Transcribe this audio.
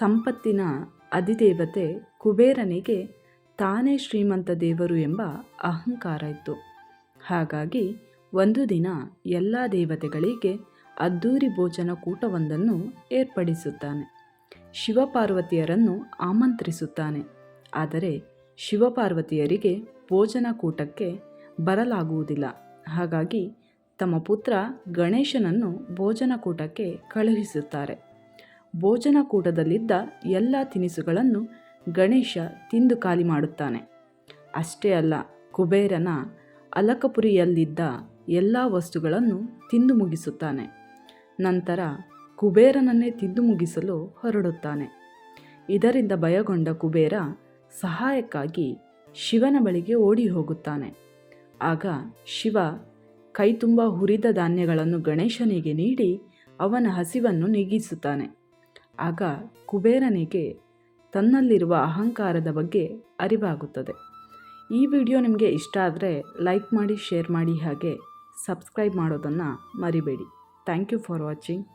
ಸಂಪತ್ತಿನ ಅಧಿದೇವತೆ ಕುಬೇರನಿಗೆ ತಾನೇ ಶ್ರೀಮಂತ ದೇವರು ಎಂಬ ಅಹಂಕಾರ ಇತ್ತು. ಹಾಗಾಗಿ ಒಂದು ದಿನ ಎಲ್ಲ ದೇವತೆಗಳಿಗೆ ಅದ್ದೂರಿ ಭೋಜನ ಕೂಟವೊಂದನ್ನು ಏರ್ಪಡಿಸುತ್ತಾನೆ. ಶಿವಪಾರ್ವತಿಯರನ್ನು ಆಮಂತ್ರಿಸುತ್ತಾನೆ. ಆದರೆ ಶಿವಪಾರ್ವತಿಯರಿಗೆ ಭೋಜನ ಕೂಟಕ್ಕೆ ಬರಲಾಗುವುದಿಲ್ಲ. ಹಾಗಾಗಿ ತಮ್ಮ ಪುತ್ರ ಗಣೇಶನನ್ನು ಭೋಜನ ಕೂಟಕ್ಕೆ ಕಳುಹಿಸುತ್ತಾರೆ. ಭೋಜನ ಕೂಟದಲ್ಲಿದ್ದ ಎಲ್ಲ ತಿನಿಸುಗಳನ್ನು ಗಣೇಶ ತಿಂದು ಖಾಲಿ ಮಾಡುತ್ತಾನೆ. ಅಷ್ಟೇ ಅಲ್ಲ, ಕುಬೇರನ ಅಲಕಪುರಿಯಲ್ಲಿದ್ದ ಎಲ್ಲ ವಸ್ತುಗಳನ್ನು ತಿಂದು ಮುಗಿಸುತ್ತಾನೆ. ನಂತರ ಕುಬೇರನನ್ನೇ ತಿಂದು ಮುಗಿಸಲು ಹೊರಡುತ್ತಾನೆ. ಇದರಿಂದ ಭಯಗೊಂಡ ಕುಬೇರ ಸಹಾಯಕ್ಕಾಗಿ ಶಿವನ ಬಳಿಗೆ ಓಡಿ ಹೋಗುತ್ತಾನೆ. ಆಗ ಶಿವ ಕೈ ತುಂಬ ಹುರಿದ ಧಾನ್ಯಗಳನ್ನು ಗಣೇಶನಿಗೆ ನೀಡಿ ಅವನ ಹಸಿವನ್ನು ನೀಗಿಸುತ್ತಾನೆ. ಆಗ ಕುಬೇರನಿಗೆ ತನ್ನಲ್ಲಿರುವ ಅಹಂಕಾರದ ಬಗ್ಗೆ ಅರಿವಾಗುತ್ತದೆ. ಈ ವಿಡಿಯೋ ನಿಮಗೆ ಇಷ್ಟ ಆದರೆ ಲೈಕ್ ಮಾಡಿ, ಶೇರ್ ಮಾಡಿ, ಹಾಗೆ ಸಬ್ಸ್ಕ್ರೈಬ್ ಮಾಡೋದನ್ನು ಮರಿಬೇಡಿ. Thank you for watching.